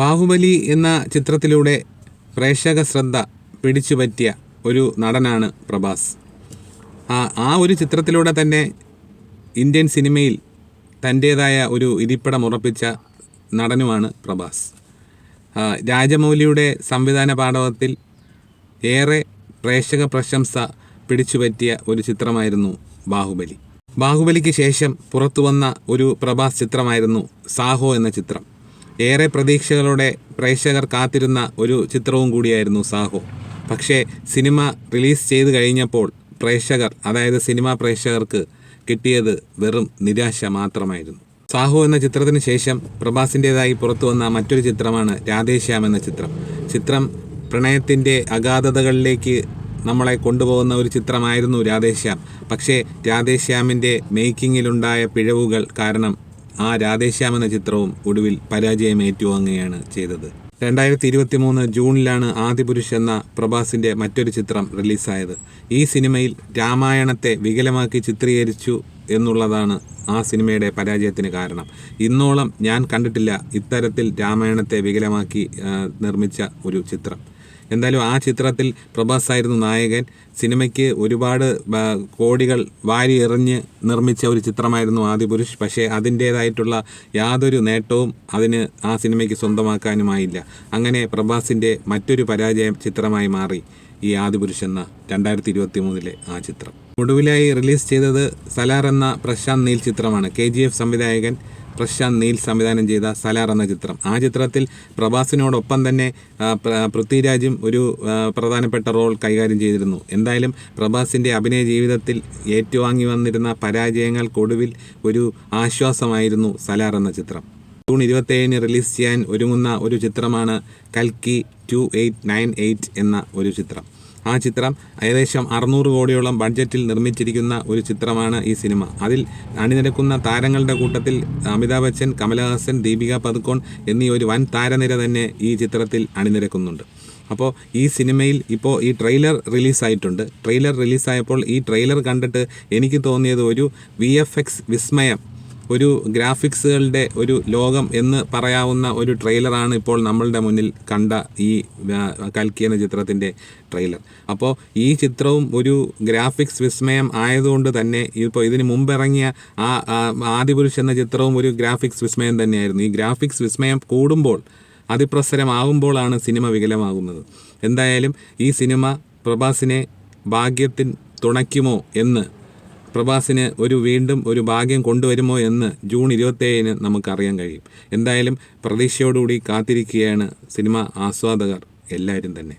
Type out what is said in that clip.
ബാഹുബലി എന്ന ചിത്രത്തിലൂടെ പ്രേക്ഷക ശ്രദ്ധ പിടിച്ചുപറ്റിയ ഒരു നടനാണ് പ്രഭാസ്. ആ ഒരു ചിത്രത്തിലൂടെ തന്നെ ഇന്ത്യൻ സിനിമയിൽ തൻ്റേതായ ഒരു ഇരിപ്പിടം ഉറപ്പിച്ച നടനുമാണ് പ്രഭാസ്. രാജമൗലിയുടെ സംവിധാന പാടവത്തിൽ ഏറെ പ്രേക്ഷക പ്രശംസ പിടിച്ചുപറ്റിയ ഒരു ചിത്രമായിരുന്നു ബാഹുബലി. ബാഹുബലിക്ക് ശേഷം പുറത്തു വന്ന ഒരു പ്രഭാസ് ചിത്രമായിരുന്നു സാഹോ എന്ന ചിത്രം. ഏറെ പ്രതീക്ഷകളോടെ പ്രേക്ഷകർ കാത്തിരുന്ന ഒരു ചിത്രവും കൂടിയായിരുന്നു സാഹോ. പക്ഷേ സിനിമ റിലീസ് ചെയ്ത് കഴിഞ്ഞപ്പോൾ അതായത് സിനിമാ പ്രേക്ഷകർക്ക് കിട്ടിയത് വെറും നിരാശ മാത്രമായിരുന്നു. സാഹോ എന്ന ചിത്രത്തിന് ശേഷം പ്രഭാസിൻ്റേതായി പുറത്തു വന്ന മറ്റൊരു ചിത്രമാണ് രാധേശ്യാം എന്ന ചിത്രം. ചിത്രം പ്രണയത്തിൻ്റെ അഗാധതകളിലേക്ക് നമ്മളെ കൊണ്ടുപോകുന്ന ഒരു ചിത്രമായിരുന്നു രാധേശ്യാം. പക്ഷേ രാധേശ്യാമിൻ്റെ മേക്കിങ്ങിലുണ്ടായ പിഴവുകൾ കാരണം ആ രാധേശ്യാം എന്ന ചിത്രവും ഒടുവിൽ പരാജയം ഏറ്റുവാങ്ങുകയാണ് ചെയ്തത്. 2023 ജൂണിലാണ് ആദിപുരുഷ് എന്ന പ്രഭാസിൻ്റെ മറ്റൊരു ചിത്രം റിലീസായത്. ഈ സിനിമയിൽ രാമായണത്തെ വികലമാക്കി ചിത്രീകരിച്ചു എന്നുള്ളതാണ് ആ സിനിമയുടെ പരാജയത്തിന് കാരണം. ഇന്നോളം ഞാൻ കണ്ടിട്ടില്ല ഇത്തരത്തിൽ രാമായണത്തെ വികലമാക്കി നിർമ്മിച്ച ഒരു ചിത്രം. എന്തായാലും ആ ചിത്രത്തിൽ പ്രഭാസ് ആയിരുന്നു നായകൻ. സിനിമയ്ക്ക് ഒരുപാട് കോടികൾ വാരി എറിഞ്ഞ് നിർമ്മിച്ച ഒരു ചിത്രമായിരുന്നു ആദിപുരുഷ്. പക്ഷേ അതിൻ്റേതായിട്ടുള്ള യാതൊരു നേട്ടവും അതിന് ആ സിനിമയ്ക്ക് സ്വന്തമാക്കാനുമായില്ല. അങ്ങനെ പ്രഭാസിൻ്റെ മറ്റൊരു പരാജയ ചിത്രമായി മാറി ഈ ആദിപുരുഷ് എന്ന 2023 ആ ചിത്രം. ഒടുവിലായി റിലീസ് ചെയ്തത് സലാർ എന്ന പ്രശാന്ത് നീൽ ചിത്രമാണ്. KGF സംവിധായകൻ പ്രശാന്ത് നീൽ സംവിധാനം ചെയ്ത സലാർ എന്ന ചിത്രം. ആ ചിത്രത്തിൽ പ്രഭാസിനോടൊപ്പം തന്നെ പൃഥ്വിരാജും ഒരു പ്രധാനപ്പെട്ട റോൾ കൈകാര്യം ചെയ്തിരുന്നു. എന്തായാലും പ്രഭാസിൻ്റെ അഭിനയ ജീവിതത്തിൽ ഏറ്റുവാങ്ങി വന്നിരുന്ന പരാജയങ്ങൾക്കൊടുവിൽ ഒരു ആശ്വാസമായിരുന്നു സലാർ എന്ന ചിത്രം. ജൂൺ 27 റിലീസ് ചെയ്യാൻ ഒരുങ്ങുന്ന ഒരു ചിത്രമാണ് കൽക്കി 2898 എന്ന ഒരു ചിത്രം. ആ ചിത്രം ഏകദേശം 600 കോടിയോളം ബഡ്ജറ്റിൽ നിർമ്മിച്ചിരിക്കുന്ന ഒരു ചിത്രമാണ് ഈ സിനിമ. അതിൽ അണിനിരക്കുന്ന താരങ്ങളുടെ കൂട്ടത്തിൽ അമിതാഭ് ബച്ചൻ, കമലഹാസൻ, ദീപിക പദുക്കോൺ എന്നീ ഒരു വൻ താരനിര തന്നെ ഈ ചിത്രത്തിൽ അണിനിരക്കുന്നുണ്ട്. അപ്പോൾ ഈ സിനിമയിൽ ഇപ്പോൾ ഈ ട്രെയിലർ റിലീസായിട്ടുണ്ട്. ട്രെയിലർ റിലീസായപ്പോൾ ഈ ട്രെയിലർ കണ്ടിട്ട് എനിക്ക് തോന്നിയത് ഒരു VFX വിസ്മയം, ഒരു ഗ്രാഫിക്സുകളുടെ ഒരു ലോകം എന്ന് പറയാവുന്ന ഒരു ട്രെയിലറാണ് ഇപ്പോൾ നമ്മളുടെ മുന്നിൽ കണ്ട ഈ കൽക്കി എന്ന ചിത്രത്തിൻ്റെ ട്രെയിലർ. അപ്പോൾ ഈ ചിത്രവും ഒരു ഗ്രാഫിക്സ് വിസ്മയം ആയതുകൊണ്ട് തന്നെ ഇപ്പോൾ ഇതിന് മുമ്പിറങ്ങിയ ആദിപുരുഷ് എന്ന ചിത്രവും ഒരു ഗ്രാഫിക്സ് വിസ്മയം തന്നെയായിരുന്നു. ഈ ഗ്രാഫിക്സ് വിസ്മയം കൂടുമ്പോൾ, അതിപ്രസരമാകുമ്പോഴാണ് സിനിമ വികലമാകുന്നത്. എന്തായാലും ഈ സിനിമ പ്രഭാസിനെ ഭാഗ്യത്തിന് തുണയ്ക്കുമോ എന്ന്, പ്രഭാസിന് വീണ്ടും ഒരു ഭാഗ്യം കൊണ്ടുവരുമോ എന്ന് ജൂൺ 27 നമുക്കറിയാൻ കഴിയും. എന്തായാലും പ്രതീക്ഷയോടുകൂടി കാത്തിരിക്കുകയാണ് സിനിമ ആസ്വാദകർ എല്ലാവരും തന്നെ.